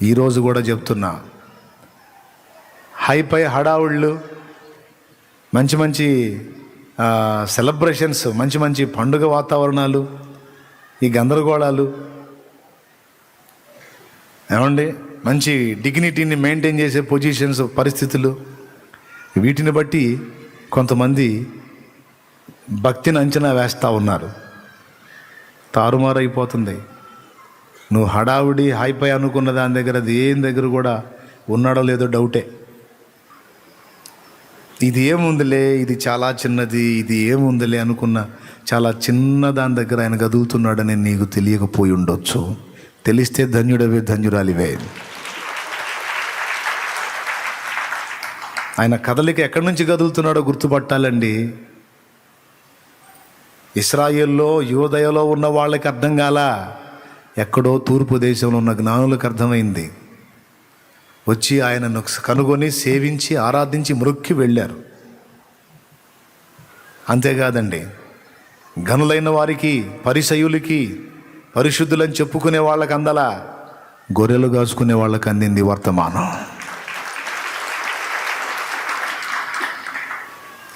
ఈరోజు కూడా చెప్తున్నా, హైపై హడావుళ్ళు, మంచి మంచి సెలబ్రేషన్స్, మంచి మంచి పండుగ వాతావరణాలు, ఈ గందరగోళాలు ఏమండి, మంచి డిగ్నిటీని మెయింటైన్ చేసే పొజిషన్స్, పరిస్థితులు, వీటిని బట్టి కొంతమంది భక్తిని అంచనా వేస్తూ ఉన్నారు. తారుమారైపోతుంది. నువ్వు హడావుడి హైపై అనుకున్న దాని దగ్గర దేని దగ్గర కూడా ఉన్నాడో లేదో డౌటే. ఇది ఏముందిలే, ఇది చాలా చిన్నది, ఇది ఏముందిలే అనుకున్న చాలా చిన్న దాని దగ్గర ఆయన గదుగుతున్నాడని నీకు తెలియకపోయి ఉండొచ్చు. తెలిస్తే ధన్యుడవే, ధన్యురాలివే. ఆయన కదలిక ఎక్కడి నుంచి కదులుతున్నాడో గుర్తుపట్టాలండి. ఇశ్రాయేల్లో, యూదయలో ఉన్న వాళ్ళకి అర్థం కాల, ఎక్కడో తూర్పు దేశంలో ఉన్న జ్ఞానులకు అర్థమైంది. వచ్చి ఆయనను కనుగొని సేవించి ఆరాధించి మొక్కి వెళ్ళారు. అంతేకాదండి, ఘనులైన వారికి, పరిసయ్యులకి, పరిశుద్ధులని చెప్పుకునే వాళ్ళకి అందలా, గొర్రెలు కాసుకునే వాళ్ళకి అందింది వర్తమానం.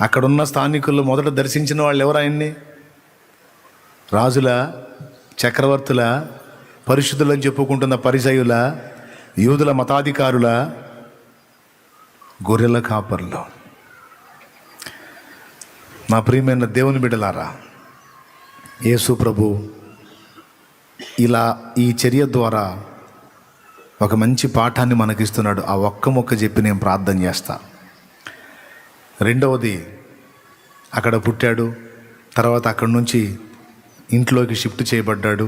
అక్కడున్న స్థానికులు మొదట దర్శించిన వాళ్ళు ఎవరు ఆయన్ని? రాజుల, చక్రవర్తుల, పరిశుద్ధులని చెప్పుకుంటున్న పరిసయ్యుల, యూదుల మతాధికారుల, గొర్రెల కాపర్లు. నా ప్రియమైన దేవుని బిడ్డలారా, యేసు ప్రభు ఇలా ఈ చర్య ద్వారా ఒక మంచి పాఠాన్ని మనకిస్తున్నాడు. ఆ ఒక్క మొక్క చెప్పి నేను ప్రార్థన చేస్తా. రెండవది, అక్కడ పుట్టాడు, తర్వాత అక్కడి నుంచి ఇంట్లోకి షిఫ్ట్ చేయబడ్డాడు,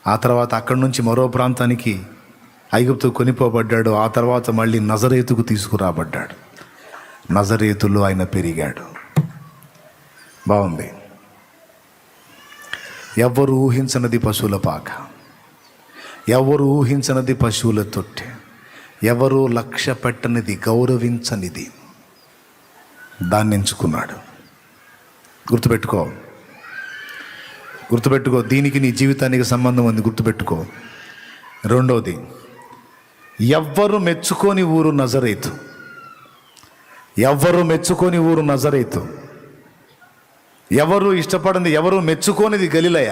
ఆ తర్వాత అక్కడి నుంచి మరో ప్రాంతానికి ఐగుప్తు కొనిపోబడ్డాడు, ఆ తర్వాత మళ్ళీ నజరేతుకు తీసుకురాబడ్డాడు. నజరేతులో ఆయన పెరిగాడు. బాగుంది. ఎవరు ఊహించనది పశువుల పాక, ఎవరు ఊహించనది పశువుల తొట్టె, ఎవరు లక్ష్య పెట్టనిది, గౌరవించనిది దాన్ని ఎంచుకున్నాడు. గుర్తుపెట్టుకో. దీనికి నీ జీవితానికి సంబంధం ఉంది, గుర్తుపెట్టుకో. రెండవది, ఎవ్వరు మెచ్చుకోని ఊరు నజరేతు. ఎవ్వరు మెచ్చుకోని ఊరు నజరేతు. ఎవరు ఇష్టపడింది, ఎవరు మెచ్చుకోనిది గలిలయ.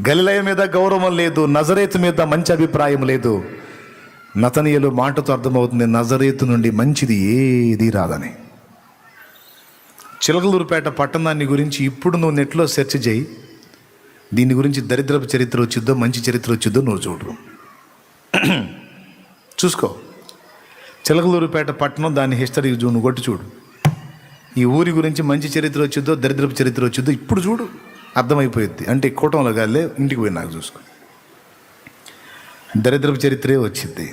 గలిలయ మీద గౌరవం లేదు, నజరేతు మీద మంచి అభిప్రాయం లేదు. నతనీయులు మాటతో అర్థమవుతుంది, నజరేతు నుండి మంచిది ఏది రాదని. చిలకలూరుపేట పట్టణాన్ని గురించి ఇప్పుడు నువ్వు నెట్లో సెర్చ్ చేయి. దీని గురించి దరిద్రపు చరిత్ర వచ్చిద్దో మంచి చరిత్ర వచ్చిద్దో నువ్వు చూడు, చూసుకో. చిలకలూరుపేట పట్టణం, దాని హిస్టరీ నువ్వు కొట్టి చూడు. ఈ ఊరి గురించి మంచి చరిత్ర వచ్చిద్దో దరిద్రపు చరిత్ర వచ్చిద్దో ఇప్పుడు చూడు, అర్థమైపోయింది. అంటే కూటంలో కాదులే, ఇంటికి పోయి నాకు చూసుకో. దరిద్రపు చరిత్రే వచ్చింది.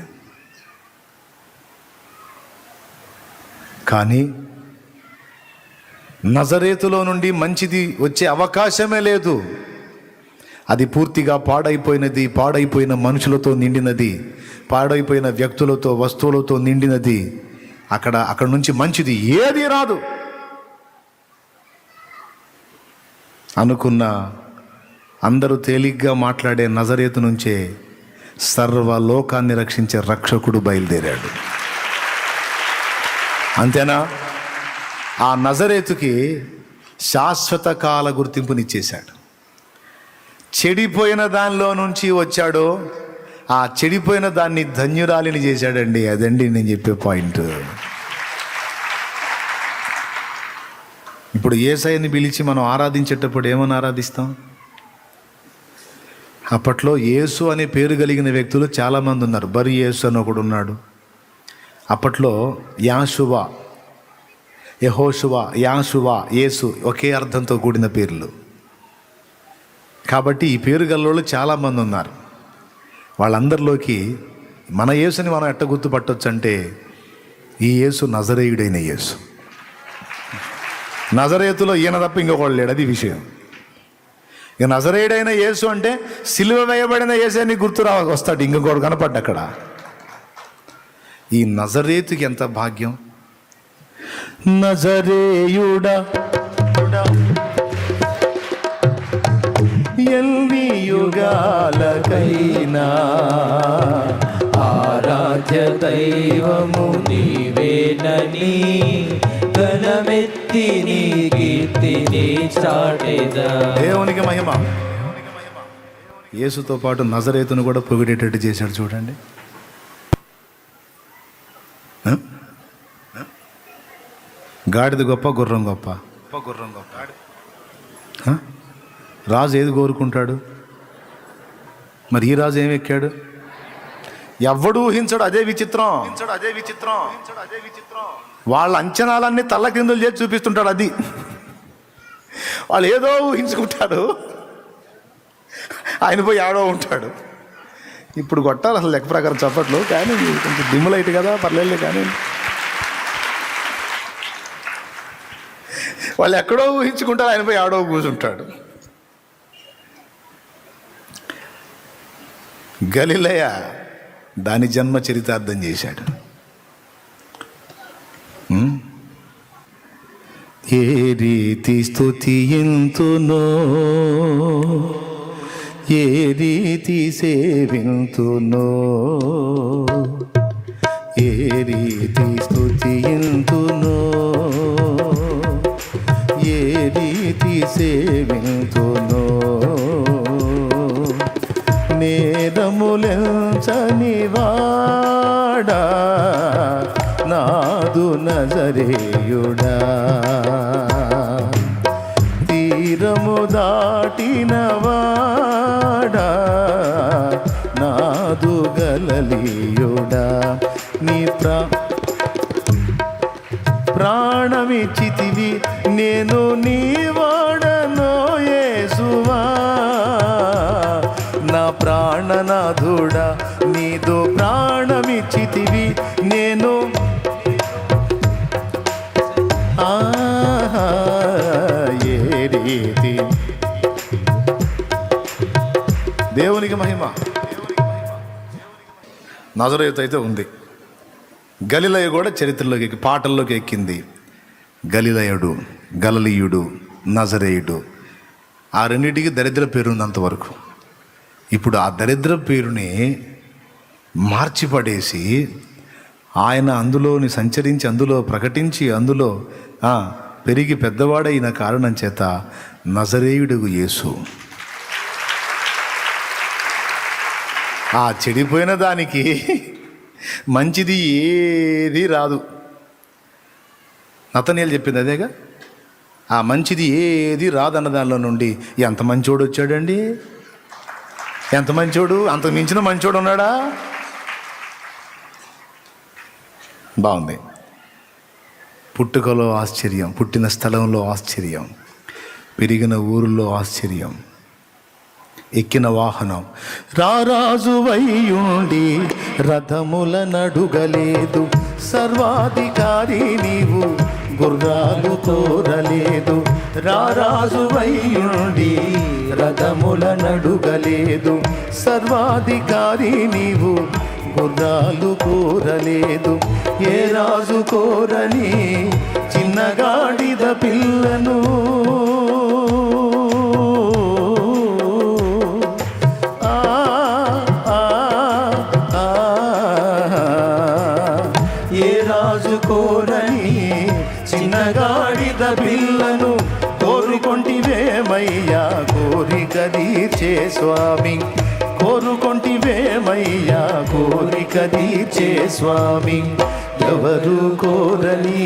కానీ నజరేతులో నుండి మంచిది వచ్చే అవకాశమే లేదు. అది పూర్తిగా పాడైపోయిన మనుషులతో నిండినది, పాడైపోయిన వ్యక్తులతో, వస్తువులతో నిండినది. అక్కడ నుంచి మంచిది ఏది రాదు అనుకున్న అందరూ తేలిగ్గా మాట్లాడే నజరేతు నుంచే సర్వలోకాన్ని రక్షించే రక్షకుడు బయలుదేరాడు. అంతేనా? ఆ నజరేతుకి శాశ్వత కాల గుర్తింపునిచ్చేశాడు. చెడిపోయిన దానిలో నుంచి వచ్చాడో ఆ చెడిపోయిన దాన్ని ధన్యురాలిని చేశాడండి. అదండి నేను చెప్పే పాయింట్. ఇప్పుడు యేసయ్యని పిలిచి మనం ఆరాధించేటప్పుడు ఏమని ఆరాధిస్తాం? అప్పట్లో యేసు అనే పేరు కలిగిన వ్యక్తులు చాలామంది ఉన్నారు. బరి యేసు అని ఒకడు ఉన్నాడు. అప్పట్లో యాషువా, యెహోషువా, యాషువా, యేసు ఒకే అర్థంతో కూడిన పేర్లు. కాబట్టి ఈ పేరు గల్లోళ్ళు చాలామంది ఉన్నారు. వాళ్ళందరిలోకి మన యేసుని మనం ఎట్ట గుర్తుపట్టొచ్చు అంటే, ఈ యేసు నజరేయుడైన యేసు. నజరేతులో ఈయన తప్ప ఇంకొకళ్ళు లేడు, అది విషయం. ఇక నజరేయుడైన యేసు అంటే సిలువ వేయబడిన యేసు అని వస్తాడు, ఇంకొకడు కనపడ్డ అక్కడ. ఈ నజరేతుకి ఎంత భాగ్యం! నజరేయుడా ఎల్వియో యుగాలకైనా ఆరాధ్య దైవము నీవేనని ఘనమెత్తి నీ కీర్తిని చాటెదా. దేవునికి మహిమ. యేసుతో పాటు నజరేతును కూడా పొగిడేటట్టు చేశాడు చూడండి. గాడిద గొప్ప, గుర్రం గొప్ప. రాజు ఏది కోరుకుంటాడు? మరి ఈ రాజు ఏమి ఎక్కాడు? ఎవడు ఊహించడు. అదే విచిత్రం. వాళ్ళ అంచనాలన్నీ తల్ల కిందులు చేసి చూపిస్తుంటాడు. అది వాళ్ళు ఏదో ఊహించుకుంటారు, ఆయన పోయి ఆడో ఉంటాడు. ఇప్పుడు కొట్టాలి అసలు లెక్క ప్రకారం చప్పట్లు, కానీ కొంచెం డిమ్లైట్ కదా, పర్లేదు. కానీ వాళ్ళు ఎక్కడో ఊహించుకుంటారు, ఆయన పోయి ఆడో కూర్చుంటాడు. గలిలయ దాని జన్మ చరితార్థం చేశాడు. ఏ రీతి స్తుతింతునో, ఏ రీతి సేవింతునో, ఏ రీతి స్తుతింతునో, ఏ రీతి సేవింతునో, నేరములెంచని వాడా నాదు నజరేయుడా, తీరము దాటిన వాడా నాదు గలలీయుడా, నీ ప్రాణమిచ్చితివి నేను నీ వాడనో యేసువా, నా ప్రాణనాథుడా నీదు ప్రాణమిచ్చితివి నేను. ఏ రీతి. దేవునికి మహిమ. నజరేతు అయితే ఉంది, గలిలయ కూడా చరిత్రలోకి పాటల్లోకి ఎక్కింది. గలిలయుడు, గలలీయుడు, నజరేయుడు, ఆ రెండింటికి దరిద్ర పేరు ఉంది అంతవరకు. ఇప్పుడు ఆ దరిద్ర పేరుని మార్చిపడేసి ఆయన అందులోని సంచరించి, అందులో ప్రకటించి, అందులో పెరిగి పెద్దవాడైన కారణం చేత నజరేయుడు యేసు. ఆ చెడిపోయిన దానికి మంచిది ఏది రాదు. నతనీయులు చెప్పింది అదేగా, ఆ మంచిది ఏది రాదన్న దానిలో నుండి ఎంత మంచోడు వచ్చాడండి. ఎంత మంచోడు, అంత మించిన మంచోడు ఉన్నాడా? బాగుంది. పుట్టుకలో ఆశ్చర్యం, పుట్టిన స్థలంలో ఆశ్చర్యం, పెరిగిన ఊరిలో ఆశ్చర్యం, ఎక్కిన వాహనం. రారాజువైయుండి రథముల నడుగలేదు, సర్వాధికారి నీవు గుర్రాలు కోరలేదు. రారాజువైయుండి రథముల నడుగలేదు, సర్వాధికారి నీవు గుర్రాలు కోరలేదు. ఏ రాజు కోరని చిన్నగాడిద పిల్లను, ఏ రాజు కోరని చిన్నగాడిద పిల్లను కోరుకొంటివేమయ్యా కోరిక తీర్చే స్వామి, కోరుకొంటివేమయ్యా కోరిక తీర్చే స్వామి. ఎవరు కోరని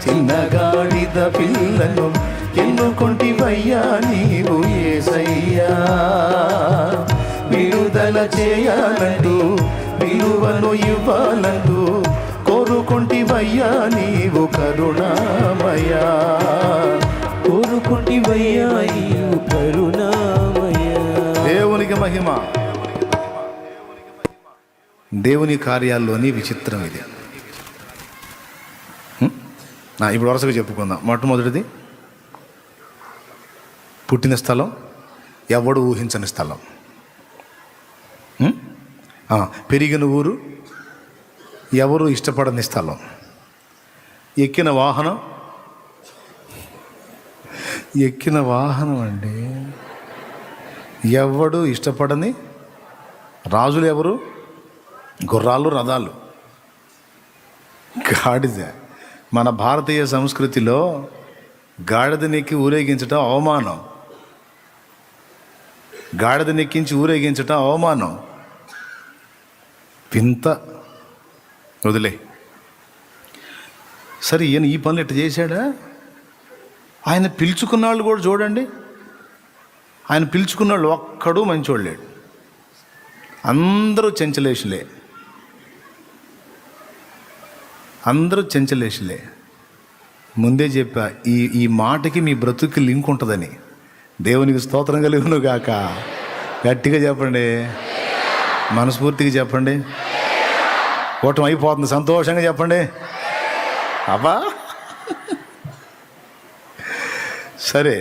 చిన్నగాడిద పిల్లను ఎన్నుకొంటివయ్యా నీవు యేసయ్యా. విడుదల చేయాలంటూ విలువను ఇవ్వాలంటూ కోరుకొంటివయ్యా నీవు కరుణామయా, కోరుకొంటివయ్యా నీవు కరుణామయా. దేవునికి మహిమ. దేవుని కార్యాల్లోని విచిత్రం ఇది. ఇప్పుడు వరుసగా చెప్పుకుందాం. మొట్టమొదటిది పుట్టిన స్థలం, ఎవడు ఊహించని స్థలం. పెరిగిన ఊరు, ఎవరు ఇష్టపడని స్థలం. ఎక్కిన వాహనం, ఎక్కిన వాహనం అండి ఎవడు ఇష్టపడని రాజులు ఎవరు? గుర్రాలు, రథాలు. గాడిద. మన భారతీయ సంస్కృతిలో గాడిదనెక్కి ఊరేగించటం అవమానం. గాడిదనెక్కించి ఊరేగించటం అవమానం. వింత. వదిలే. సరే, ఈయన ఈ పనులు ఎట్లా చేశాడా? ఆయన పిలుచుకున్న వాళ్ళు కూడా చూడండి. ఆయన పిలుచుకున్న వాళ్ళు ఒక్కడు మంచోడు లేడు. అందరూ చెంచలేషులే. అందరూ చెంచలేషులే. ముందే చెప్పా, ఈ మాటకి మీ బ్రతుక్కి లింక్ ఉంటుందని. దేవునికి స్తోత్రం కలుగును గాక. గట్టిగా చెప్పండి, మనస్ఫూర్తిగా చెప్పండి. ఓటం అయిపోతుంది, సంతోషంగా చెప్పండి. అబ్బా సరే,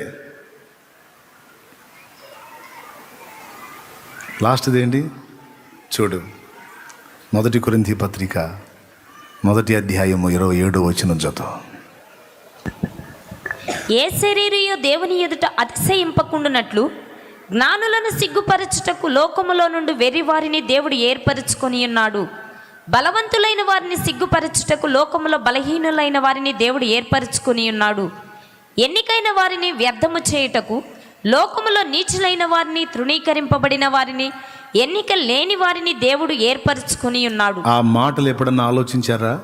లాస్ట్ది ఏంటి చూడు. 1 కొరింథీ పత్రిక 1వ అధ్యాయము 27వ వచనం చదువు. ఏ శరీరయు దేవుని ఎదుట అతిశయింపకుండునట్లు జ్ఞానులను సిగ్గుపరచుటకు లోకములో నుండి వెర్రి వారిని దేవుడు ఏర్పరచుకొని ఉన్నాడు. బలవంతులైన వారిని సిగ్గుపరచుటకు లోకములో బలహీనులైన వారిని దేవుడు ఏర్పరచుకొని ఉన్నాడు. ఎన్నికైన వారిని వ్యర్థము చేయుటకు లోకములో నీచులైన వారిని, తృణీకరింపబడిన వారిని, ఎన్నిక లేని వారిని దేవుడు ఏర్పరచుకొని ఉన్నాడు. ఆ మాటలు ఎప్పుడన్నా ఆలోచించారా?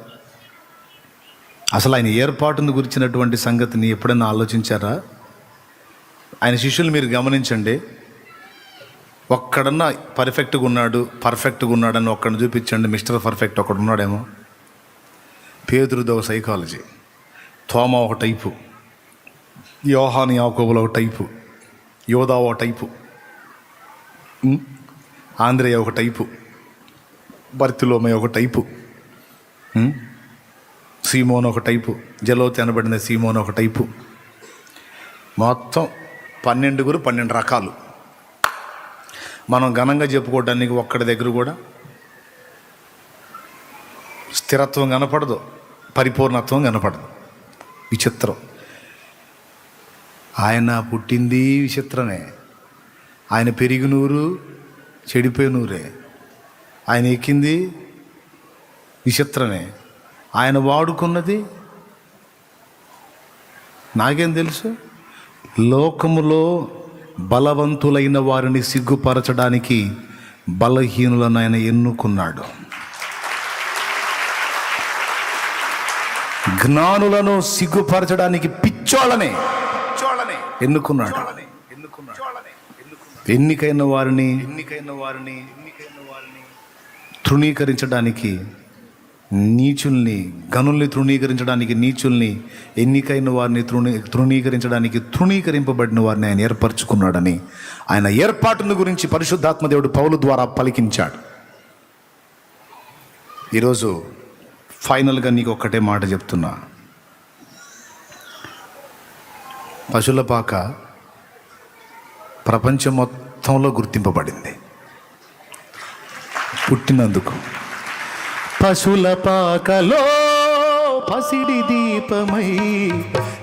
అసలు ఆయన ఏర్పాటును గురించినటువంటి సంగతిని ఎప్పుడన్నా ఆలోచించారా? ఆయన శిష్యులు మీరు గమనించండి. ఒక్కడన్నా పర్ఫెక్ట్గా ఉన్నాడని ఒక్కడిని చూపించండి. మిస్టర్ పర్ఫెక్ట్ ఒకడు ఉన్నాడేమో. పేతురుది ఒక సైకాలజీ, తోమా ఒక టైపు, యోహాను యాకోబులు ఒక టైపు, యోధా ఒక టైపు, ఆంద్రేయ ఒక టైపు, బర్తిలోమే ఒక టైపు, సీమోన్ ఒక టైపు, జలోతి అనబడిన సీమోన్ ఒక టైపు. మొత్తం 12 రకాలు. మనం ఘనంగా చెప్పుకోవడానికి ఒక్కడి దగ్గర కూడా స్థిరత్వం కనపడదు, పరిపూర్ణత్వం కనపడదు. విచిత్రం. ఆయన పుట్టింది విచిత్రమే. ఆయన పెరిగినూరు చెడిపోయినూరే. ఆయన ఎక్కింది విచిత్రమే. ఆయన వాడుకున్నది నాకేం తెలుసు. లోకములో బలవంతులైన వారిని సిగ్గుపరచడానికి బలహీనులను ఆయన ఎన్నుకున్నాడు. జ్ఞానులను సిగ్గుపరచడానికి పిచ్చోళ్ళనే ఎన్నుకున్నాడు. ఎన్నికైన వారిని తృణీకరించడానికి నీచుల్ని, గనుల్ని తృణీకరించడానికి నీచుల్ని, ఎన్నికైన వారిని తృణీకరించడానికి తృణీకరింపబడిన వారిని ఆయన ఏర్పరచుకున్నాడని ఆయన ఏర్పాటును గురించి పరిశుద్ధాత్మదేవుడు పౌలు ద్వారా పలికించాడు. ఈరోజు ఫైనల్గా నీకు ఒక్కటే మాట చెప్తున్నా. పశువుల పాక ప్రపంచం మొత్తంలో గుర్తింపబడింది పుట్టినందుకు. పశువుల పాకలో పసిడి దీపమై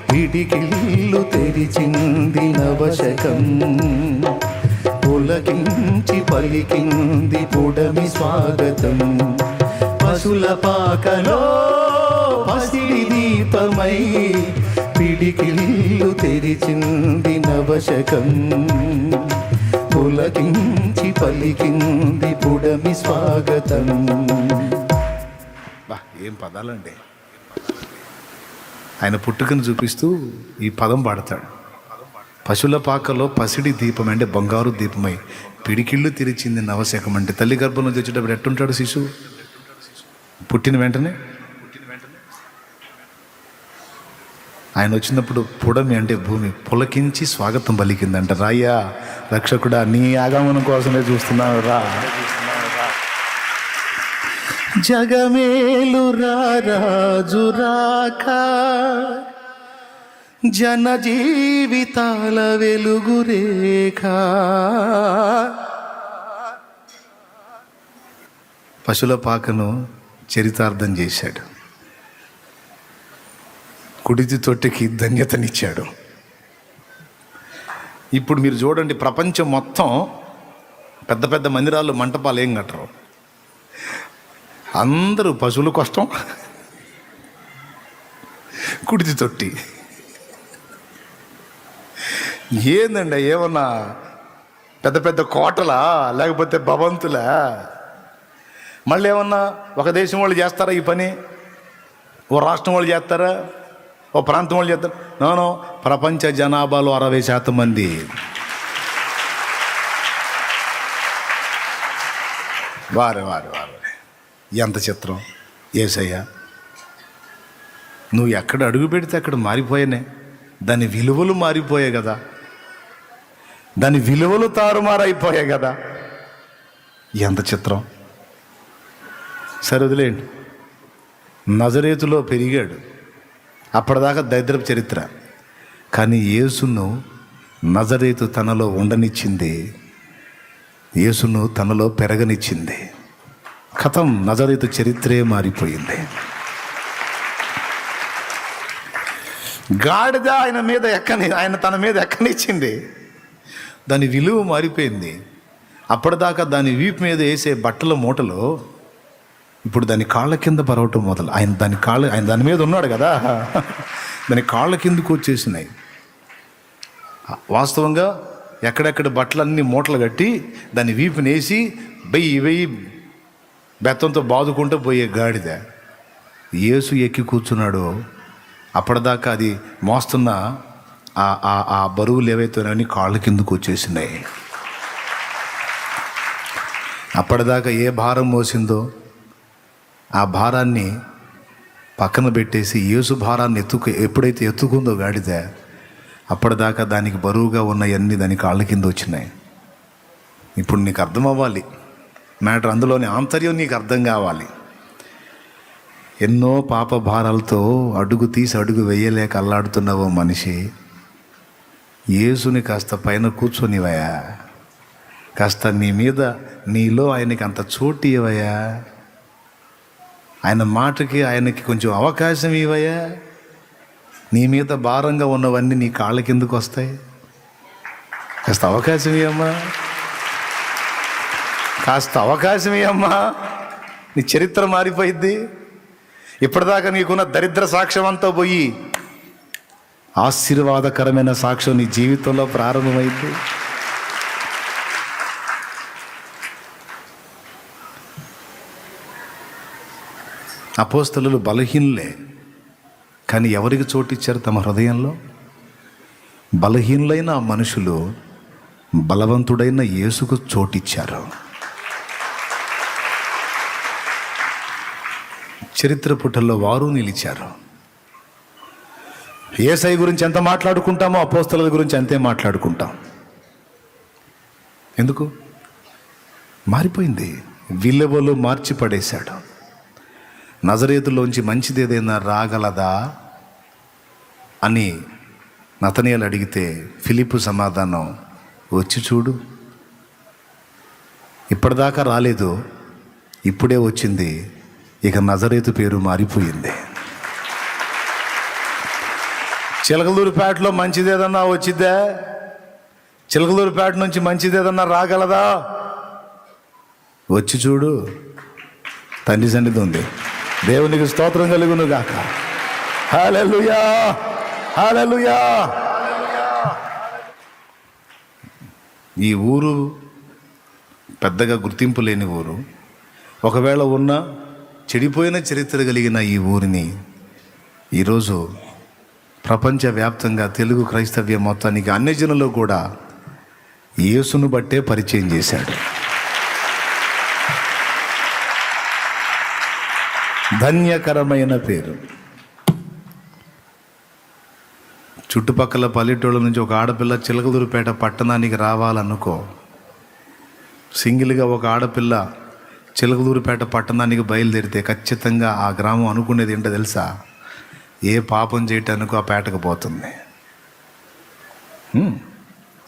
పిడికిళ్ళు తెరిచింది నవశకం, పులకించి పలికింది పుడమి స్వాగతం. పశువుల పాకలో పసిడి దీపమై పిడికిళ్ళు తెరిచింది నవశకం, పులకించి పలికింది పుడమి స్వాగతం. ఏం పదాలండి. ఆయన పుట్టుకను చూపిస్తూ ఈ పదం పాడతాడు. పశువుల పాకలో పసిడి దీపం అంటే బంగారు దీపమై పిడికిళ్ళు తెరిచింది నవశకం. అంటే తల్లి గర్భం నుంచి వచ్చేటప్పుడు ఎట్టుంటాడు శిశువు? పుట్టిన వెంటనే ఆయన వచ్చినప్పుడు పుడమి అంటే భూమి పులకించి స్వాగతం పలికిందంట. రాయ్యా రక్షకుడా, నీ ఆగమనం కోసమే చూస్తున్నాను రా. జగమేలు రాజు రాక, జన జీవితాల వెలుగు రేఖ. పశువుల పాకను చరితార్థం చేశాడు. కుడితి తొట్టికి ధన్యతనిచ్చాడు. ఇప్పుడు మీరు చూడండి, ప్రపంచం మొత్తం పెద్ద పెద్ద మందిరాలు మంటపాలు ఏం కట్టరు. అందరూ పశువుల కష్టం, కుడితి తొట్టి. ఏందండి ఏమన్నా పెద్ద పెద్ద కోటలా లేకపోతే భవంతులా? మళ్ళీ ఏమన్నా ఒక దేశం వాళ్ళు చేస్తారా ఈ పని? ఓ రాష్ట్రం వాళ్ళు చేస్తారా? ఓ ప్రాంతం వాళ్ళు చేస్తారా? నో, ప్రపంచ జనాభాలో 60% మంది. వారే ఎంత చిత్రం! యేసయ్య, నువ్వు ఎక్కడ అడుగు పెడితే అక్కడ మారిపోయానే. దాని విలువలు మారిపోయాయి కదా, దాని విలువలు తారుమారైపోయాయి కదా. ఎంత చిత్రం! సరే వదిలేయండి. నజరేతులో పెరిగాడు, అప్పటిదాకా దరిద్రపు చరిత్ర. కానీ యేసును నజరేతు తనలో ఉండనిచ్చింది, యేసును తనలో పెరగనిచ్చింది. కథం, నజరేతు చరిత్రే మారిపోయింది. గాడిద ఆయన తన మీద ఎక్కనిచ్చింది, దాని విలువ మారిపోయింది. అప్పటిదాకా దాని వీపు మీద వేసే బట్టల మూటలో ఇప్పుడు దాని కాళ్ళ కింద పరవటం మొదలు. ఆయన దాని మీద ఉన్నాడు కదా, దాని కాళ్ళ కిందకు వచ్చేసినాయి. వాస్తవంగా ఎక్కడెక్కడ బట్టలన్నీ మూటలు కట్టి దాన్ని వీపుని వేసి వెయ్యి బెత్తంతో బాదుకుంటూ పోయే గాడిద యేసు ఎక్కి కూర్చున్నాడు. అప్పటిదాకా అది మోస్తున్న ఆ బరువులు ఏవైతేనని కాళ్ళ కిందకు వచ్చేసినాయి. అప్పటిదాకా ఏ భారం మోసిందో ఆ భారాన్ని పక్కన పెట్టేసి యేసు భారాన్ని ఎప్పుడైతే ఎత్తుకుందో గాడిద, అప్పటిదాకా దానికి బరువుగా ఉన్నవన్నీ దాని కాళ్ళ కింద వచ్చినాయి. ఇప్పుడు నీకు అర్థం అవ్వాలి మ్యాటర్, అందులోని ఆంతర్యం నీకు అర్థం కావాలి. ఎన్నో పాప భారాలతో అడుగు తీసి అడుగు వేయలేక అల్లాడుతున్నావో మనిషి, యేసుని కాస్త పైన కూర్చొనివయ్యా, కాస్త నీలో ఆయనకి అంత చోటు ఇవ్వయా, ఆయన మాటకి ఆయనకి కొంచెం అవకాశం ఇవ్వయా. నీ మీద భారంగా ఉన్నవన్నీ నీ కాళ్ళ కిందకు వస్తాయి. కాస్త అవకాశం ఇవ్వమ్మా, కాస్త అవకాశం ఇవ్వమ్మా, నీ చరిత్ర మారిపోయిద్ది. ఇప్పటిదాకా నీకున్న దరిద్ర సాక్ష్యం అంతా పోయి ఆశీర్వాదకరమైన సాక్ష్యం నీ జీవితంలో ప్రారంభమైంది. అపోస్తలులు బలహీనులే, కానీ ఎవరికి చోటిచ్చారు తమ హృదయంలో? బలహీనులైన ఆ మనుషులు బలవంతుడైన యేసుకు చోటిచ్చారు. చరిత్ర పుటల్లో వారు నిలిచారు. యేసయ్య గురించి ఎంత మాట్లాడుకుంటామో అపోస్తలుల గురించి అంతే మాట్లాడుకుంటాం. ఎందుకు? మారిపోయింది, విలువలు మార్చి పడేశాడు. నజరేతులోంచి మంచిది ఏదైనా రాగలదా అని నతనీయులు అడిగితే ఫిలిప్పు సమాధానం, వచ్చి చూడు. ఇప్పటిదాకా రాలేదు, ఇప్పుడే వచ్చింది. ఇక నజరేతు పేరు మారిపోయింది. చిలకలూరుపేటలో మంచిది ఏదన్నా వచ్చిద్దా? చిలకలూరుపేట నుంచి మంచిది ఏదన్నా రాగలదా? వచ్చి చూడు. తండ్రి సన్నిధి ఉంది. దేవునికి స్తోత్రం కలుగును గాక. హల్లెలూయా, హల్లెలూయా. ఈ ఊరు పెద్దగా గుర్తింపు లేని ఊరు. ఒకవేళ ఉన్న చెడిపోయిన చరిత్ర కలిగిన ఈ ఊరిని ఈరోజు ప్రపంచవ్యాప్తంగా తెలుగు క్రైస్తవ్యం మొత్తానికి అన్యజనులు కూడా యేసును బట్టే పరిచయం చేశాడు. ధన్యకరమైన పేరు. చుట్టుపక్కల పల్లెటూళ్ళ నుంచి ఒక ఆడపిల్ల చిలకలూరుపేట పట్టణానికి రావాలనుకో, సింగిల్గా ఒక ఆడపిల్ల చిలకలూరుపేట పట్టణానికి బయలుదేరితే ఖచ్చితంగా ఆ గ్రామం అనుకునేది ఏంటో తెలుసా? ఏ పాపం చేయటానికో ఆ పేటకు పోతుంది.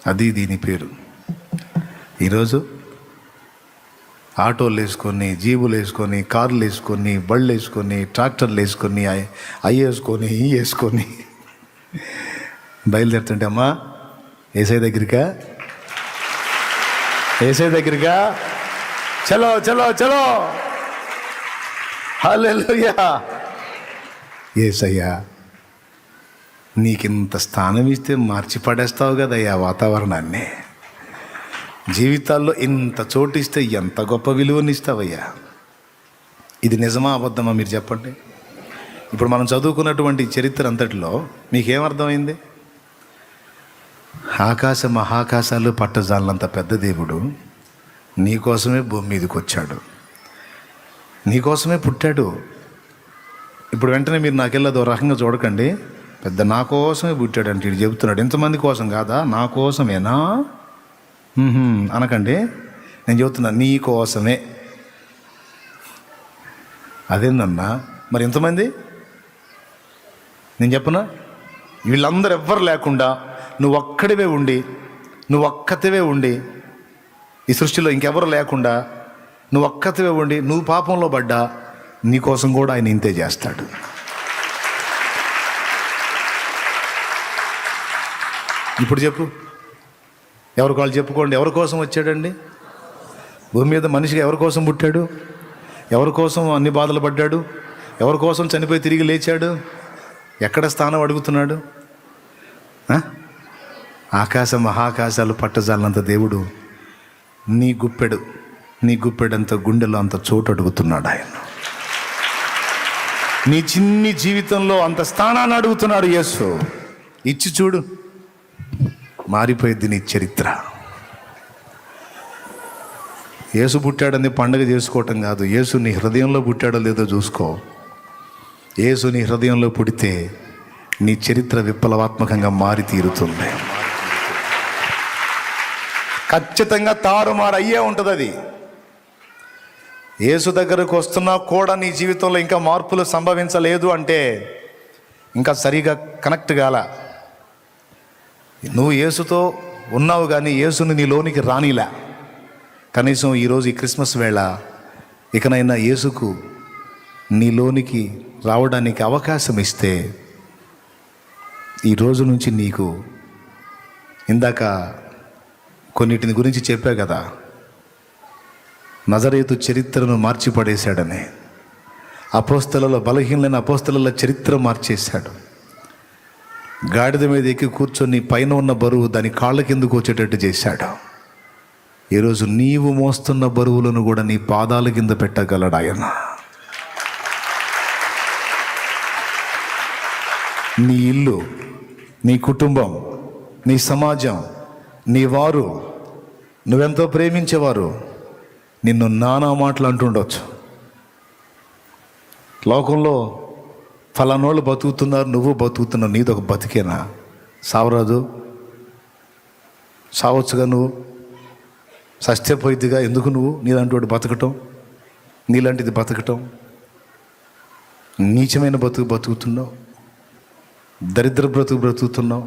అది దీని పేరు. ఈరోజు ఆటోలు వేసుకొని, జీబులు వేసుకొని, కార్లు వేసుకొని, బళ్ళు వేసుకొని, ట్రాక్టర్లు వేసుకొని, అవి వేసుకొని, ఇవి వేసుకొని బయలుదేరుతుంటే, అమ్మా ఏసై దగ్గరికా? ఏసై దగ్గరికా? చలో చలో చలో, హల్లెలూయా. ఏసయ్యా, నీకింత స్థానం ఇస్తే మార్చి పడేస్తావు కదయ్యా వాతావరణాన్ని. జీవితాల్లో ఇంత చోటు ఇస్తే ఎంత గొప్ప విలువనిస్తావయ్యా. ఇది నిజమా అబద్ధమా మీరు చెప్పండి. ఇప్పుడు మనం చదువుకున్నటువంటి చరిత్ర అంతటిలో మీకేమర్థమైంది? ఆకాశ మహాకాశాలు పట్టజాలంత పెద్ద దేవుడు నీకోసమే భూమి మీదకి వచ్చాడు, నీకోసమే పుట్టాడు. ఇప్పుడు వెంటనే మీరు నాకెళ్ళదో రకంగా చూడకండి. పెద్ద నా కోసమే పుట్టాడు అంటే ఇటు చెబుతున్నాడు. ఎంతమంది కోసం కాదా, నా కోసమేనా అనకండి. నేను చెబుతున్నా నీ కోసమే. అదేందన్నా మరి ఎంతమంది? నేను చెప్పనా, వీళ్ళందరూ ఎవ్వరు లేకుండా నువ్వు ఒక్కతివే ఉండి ఈ సృష్టిలో ఇంకెవరు లేకుండా నువ్వు ఒక్కతివే ఉండి నువ్వు పాపంలో పడ్డా నీకోసం కూడా ఆయన ఇంతే చేస్తాడు. ఇప్పుడు చెప్పు, ఎవరికి వాళ్ళు చెప్పుకోండి. ఎవరి కోసం వచ్చాడండి భూమి మీద? మనిషిగా ఎవరి కోసం పుట్టాడు? ఎవరి కోసం అన్ని బాధలు పడ్డాడు? ఎవరి కోసం చనిపోయి తిరిగి లేచాడు? ఎక్కడ స్థానం అడుగుతున్నాడు? ఆకాశ మహాకాశాలు పట్టజాలంత దేవుడు నీ గుప్పెడంత గుండెలో అంత చోటు అడుగుతున్నాడు ఆయన. నీ చిన్ని జీవితంలో అంత స్థానాన్ని అడుగుతున్నాడు యేసు. ఇచ్చి చూడు, మారిపోయింది నీ చరిత్ర. యేసు పుట్టాడని పండుగ చేసుకోవటం కాదు, యేసు నీ హృదయంలో పుట్టాడో లేదో చూసుకో. యేసు నీ హృదయంలో పుడితే నీ చరిత్ర విప్లవాత్మకంగా మారి తీరుతుంది. ఖచ్చితంగా తారుమారు అయ్యే ఉంటుంది అది. యేసు దగ్గరకు వస్తున్నా కూడా నీ జీవితంలో ఇంకా మార్పులు సంభవించలేదు అంటే ఇంకా సరిగా కనెక్ట్ కాల. నువ్వు యేసుతో ఉన్నావు కానీ యేసుని నీలోనికి రానిలా. కనీసం ఈరోజు ఈ క్రిస్మస్ వేళ ఇకనైనా యేసుకు నీలోనికి రావడానికి అవకాశం ఇస్తే ఈ రోజు నుంచి నీకు, ఇందాక కొన్నిటిని గురించి చెప్పా కదా, నజరేతు చరిత్రను మార్చిపడేశాడని. అపోస్తలలో బలహీనమైన అపోస్తల చరిత్ర మార్చేశాడు. గాడిద మీద ఎక్కి కూర్చొని పైన ఉన్న బరువు దాని కాళ్ళ కిందకు వచ్చేటట్టు చేశాడు. ఈరోజు నీవు మోస్తున్న బరువులను కూడా నీ పాదాల కింద పెట్టగలడు ఆయన. నీ ఇల్లు, నీ కుటుంబం, నీ సమాజం, నీ వారు, నువ్వెంతో ప్రేమించేవారు నిన్ను నానా మాటలు అంటుండొచ్చు. లోకంలో ఫలానోళ్ళు బతుకుతున్నారు, నువ్వు బతుకుతున్నావు, నీదొక బతికేనా? సావరాదు, సావచ్చుగా, నువ్వు సస్యపోయిద్దిగా. ఎందుకు నువ్వు నీలాంటి బతకటం, నీలాంటిది బతకటం? నీచమైన బతుకుతున్నావు, దరిద్ర బ్రతుకుతున్నావు.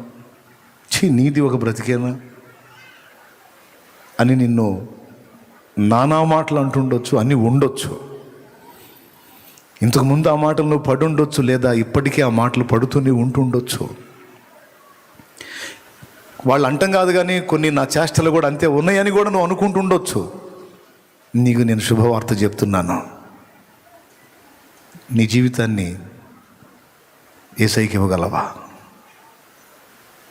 నీది ఒక బ్రతికేనా అని నిన్ను నానా మాటలు అంటుండొచ్చు, అన్నీ ఉండొచ్చు. ఇంతకుముందు ఆ మాటలు నువ్వు పడి ఉండొచ్చు, లేదా ఇప్పటికీ ఆ మాటలు పడుతూనే ఉంటుండొచ్చు. వాళ్ళు అంటాం కాదు కానీ కొన్ని నా చేష్టలు కూడా అంతే ఉన్నాయని కూడా నువ్వు అనుకుంటుండొచ్చు. నీకు నేను శుభవార్త చెప్తున్నాను, నీ జీవితాన్ని యేసయ్యకి ఇవ్వగలవా?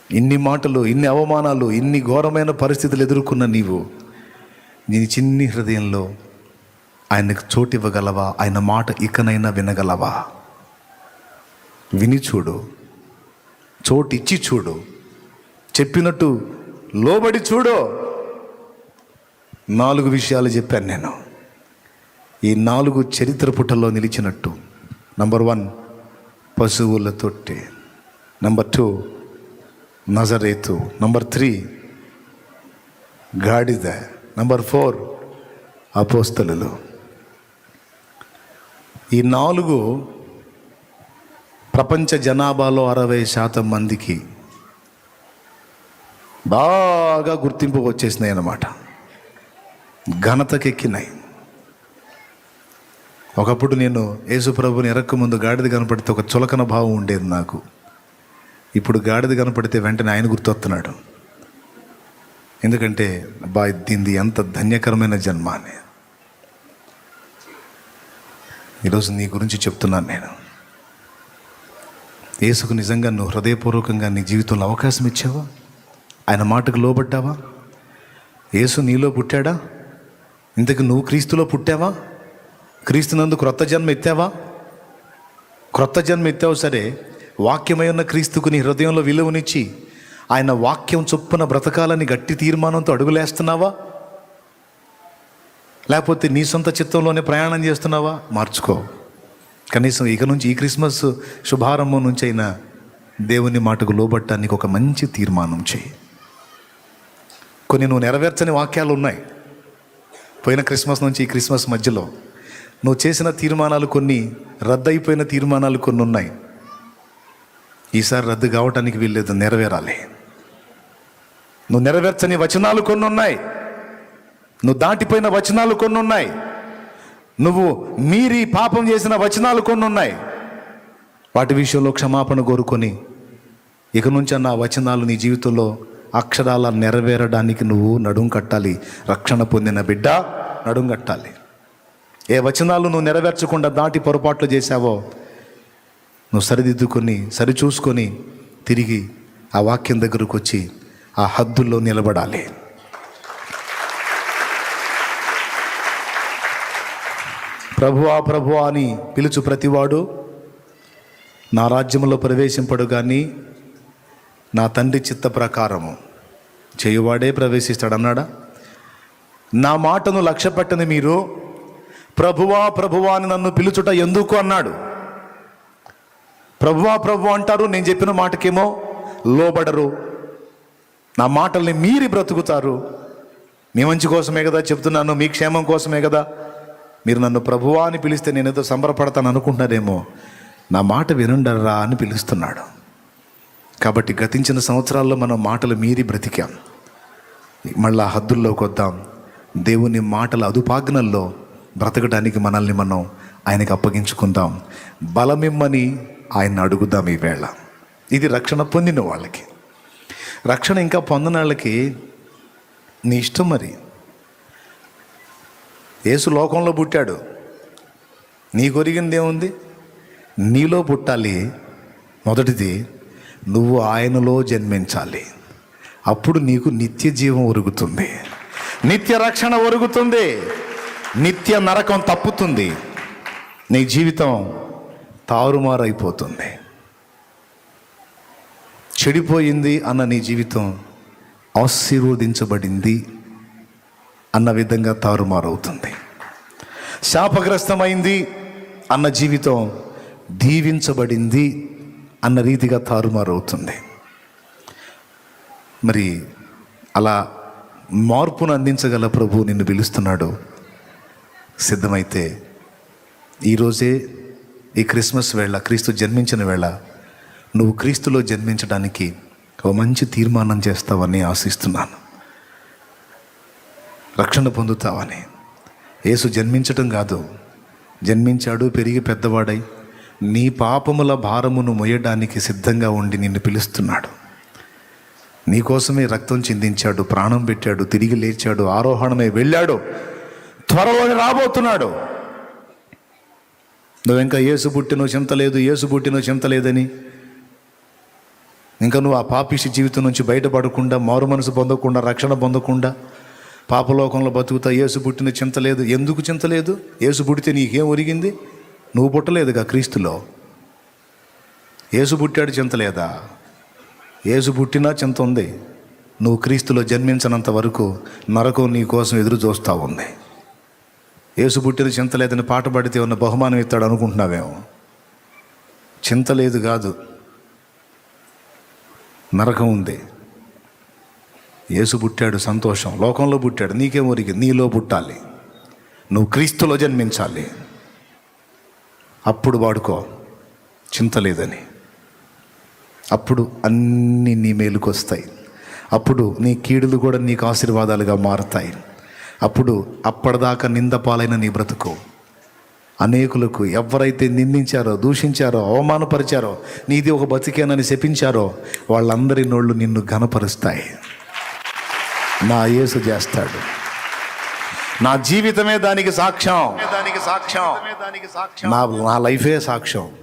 ఇన్ని మాటలు, ఇన్ని అవమానాలు, ఇన్ని ఘోరమైన పరిస్థితులు ఎదుర్కొన్న నీవు నీ చిన్ని హృదయంలో ఆయనకు చోటు ఇవ్వగలవా? ఆయన మాట ఇకనైనా వినగలవా? విని చూడు, చోటు ఇచ్చి చూడు, చెప్పినట్టు లోబడి చూడు. 4 విషయాలు చెప్పాను నేను. ఈ 4 చరిత్ర పుటల్లో నిలిచినట్టు. నంబర్ 1 పశువుల తొట్టె, నంబర్ 2 నజరేతు, నంబర్ 3 గాడిద, నంబర్ 4 అపోస్తలులు. ఈ 4 ప్రపంచ జనాభాలో 60% మందికి బాగా గుర్తింపు వచ్చేసినాయి అన్నమాట, ఘనతకెక్కినాయి. ఒకప్పుడు నేను యేసుప్రభుని ఎరక్క ముందు గాడిద కనపడితే ఒక చులకన భావం ఉండేది నాకు. ఇప్పుడు గాడిద కనపడితే వెంటనే ఆయన గుర్తొస్తున్నాడు. ఎందుకంటే అబ్బా దీనిది ఎంత ధన్యకరమైన జన్మ అని. ఈరోజు నీ గురించి చెప్తున్నాను నేను. యేసుకు నిజంగా నువ్వు హృదయపూర్వకంగా నీ జీవితంలో అవకాశం ఇచ్చావా? ఆయన మాటకు లోబడ్డావా? యేసు నీలో పుట్టాడా? ఇంతకు నువ్వు క్రీస్తులో పుట్టావా? క్రీస్తునందు క్రొత్త జన్మ ఎత్తావా? క్రొత్త జన్మ ఎత్తావు సరే, వాక్యమై ఉన్న క్రీస్తుకు నీ హృదయంలో విలువనిచ్చి ఆయన వాక్యం చొప్పున బ్రతకాలని గట్టి తీర్మానంతో అడుగులేస్తున్నావా? లేకపోతే నీ సొంత చిత్తంలోనే ప్రయాణం చేస్తున్నావా? మార్చుకో. కనీసం ఇక నుంచి ఈ క్రిస్మస్ శుభారంభం నుంచి అయినా దేవుని మాటకు లోబట్టానికి ఒక మంచి తీర్మానం చేయి. కొన్ని నువ్వు నెరవేర్చని వాక్యాలు ఉన్నాయి. పోయిన క్రిస్మస్ నుంచి ఈ క్రిస్మస్ మధ్యలో నువ్వు చేసిన తీర్మానాలు కొన్ని, రద్దయిపోయిన తీర్మానాలు కొన్ని ఉన్నాయి. ఈసారి రద్దు కావటానికి వీల్లేదు, నెరవేరాలి. నువ్వు నెరవేర్చని వచనాలు కొన్ని ఉన్నాయి, నువ్వు దాటిపోయిన వచనాలు కొన్ని ఉన్నాయి, నువ్వు మీరి పాపం చేసిన వచనాలు కొన్ని ఉన్నాయి. వాటి విషయంలో క్షమాపణ కోరుకొని ఇక నుంచి అన్న వచనాలు నీ జీవితంలో అక్షరాల నెరవేరడానికి నువ్వు నడుం కట్టాలి. రక్షణ పొందిన బిడ్డ నడుం కట్టాలి. ఏ వచనాలు నువ్వు నెరవేర్చకుండా దాటి పొరపాట్లు చేశావో నువ్వు సరిదిద్దుకొని సరిచూసుకొని తిరిగి ఆ వాక్యం దగ్గరకు వచ్చి ఆ హద్దుల్లో నిలబడాలి. ప్రభువా ప్రభువా అని పిలుచు ప్రతివాడు నా రాజ్యంలో ప్రవేశింపడు కానీ నా తండ్రి చిత్త ప్రకారము చేయువాడే ప్రవేశిస్తాడన్నాడా? నా మాటను లక్ష్యపెట్టని మీరు ప్రభువా ప్రభువా అని నన్ను పిలుచుట ఎందుకు అన్నాడు. ప్రభువా ప్రభువా అంటారు, నేను చెప్పిన మాటకేమో లోబడరు, నా మాటల్ని మీరి బ్రతుకుతారు. మీ మంచి కోసమే కదా చెప్తున్నాను, మీ క్షేమం కోసమే కదా. మీరు నన్ను ప్రభువా అని పిలిస్తే నేనేదో సంబరపడతాను అనుకుంటున్నారేమో, నా మాట వినుండరా అని పిలుస్తున్నాడు. కాబట్టి గతించిన సంవత్సరాల్లో మనం మాటలు మీరి బ్రతికాం. మళ్ళా హద్దుల్లోకి వద్దాం. దేవుని మాటల అదుపాజ్ఞల్లో బ్రతకడానికి మనల్ని మనం ఆయనకి అప్పగించుకుందాం. బలమిమ్మని ఆయన అడుగుదాం ఈ వేళ. ఇది రక్షణ పొందిన వాళ్ళకి. రక్షణ ఇంకా పొందిన వాళ్ళకి నీ ఇష్టం. మరి యేసు లోకంలో పుట్టాడు, నీ కొరిగింది ఏముంది? నీలో పుట్టాలి. మొదటిది నువ్వు ఆయనలో జన్మించాలి. అప్పుడు నీకు నిత్య జీవం ఒరుగుతుంది, నిత్య రక్షణ ఒరుగుతుంది, నిత్య నరకం తప్పుతుంది, నీ జీవితం తారుమారైపోతుంది. చెడిపోయింది అన్న నీ జీవితం ఆశీర్వదించబడింది అన్న విధంగా తారుమారవుతుంది. శాపగ్రస్తమైంది అన్న జీవితం దీవించబడింది అన్న రీతిగా తారుమారవుతుంది. మరి అలా మార్పును అందించగల ప్రభు నిన్ను పిలుస్తున్నాడు. సిద్ధమైతే ఈరోజే ఈ క్రిస్మస్ వేళ, క్రీస్తు జన్మించిన వేళ, నువ్వు క్రీస్తులో జన్మించడానికి ఒక మంచి తీర్మానం చేస్తావని ఆశిస్తున్నాను. రక్షణ పొందుతావని. యేసు జన్మించటం కాదు, జన్మించాడు, పెరిగి పెద్దవాడై నీ పాపముల భారమును మోయడానికి సిద్ధంగా ఉండి నిన్ను పిలుస్తున్నాడు. నీకోసమే రక్తం చిందించాడు, ప్రాణం పెట్టాడు, తిరిగి లేచాడు, ఆరోహణమై వెళ్ళాడు, త్వరలోనే రాబోతున్నాడు. నువ్వు ఇంకా యేసు పుట్టినో చింతలేదు, యేసు పుట్టినో చింతలేదని ఇంకా నువ్వు ఆ పాపిష్టి జీవితం నుంచి బయటపడకుండా, మారు మనసు పొందకుండా, రక్షణ పొందకుండా పాపలోకంలో బతుకుతా యేసు పుట్టిన చింతలేదు. ఎందుకు చింతలేదు? యేసు పుట్టితే నీకేం ఒరిగింది? నువ్వు పుట్టలేదుగా క్రీస్తులో. యేసు పుట్టాడు, చింతలేదా? యేసు పుట్టినా చింత ఉంది. నువ్వు క్రీస్తులో జన్మించినంత వరకు నరకం నీ కోసం ఎదురు చూస్తూ ఉంది. యేసు పుట్టిన చింతలేదని పాట పాడితే ఉన్న బహుమానం ఇస్తాడు అనుకుంటున్నావేమో. చింతలేదు కాదు, నరకం ఉంది. యేసు పుట్టాడు, సంతోషం. లోకంలో పుట్టాడు, నీకేం ఒరిగి? నీలో పుట్టాలి, నువ్వు క్రీస్తులో జన్మించాలి. అప్పుడు వాడుకో చింతలేదని. అప్పుడు అన్నీ నీ మేలుకు వస్తాయి. అప్పుడు నీ కీడులు కూడా నీకు ఆశీర్వాదాలుగా మారుతాయి. అప్పుడు అప్పటిదాకా నిందపాలైన నీ బ్రతుకు అనేకులకు ఎవరైతే నిందించారో, దూషించారో, అవమానపరిచారో, నీది ఒక బతికేనని శపించారో వాళ్ళందరి నోళ్ళు నిన్ను ఘనపరుస్తాయి. నా యేసు చేస్తాడు. నా జీవితమే దానికి సాక్ష్యం. నా లైఫే సాక్ష్యం.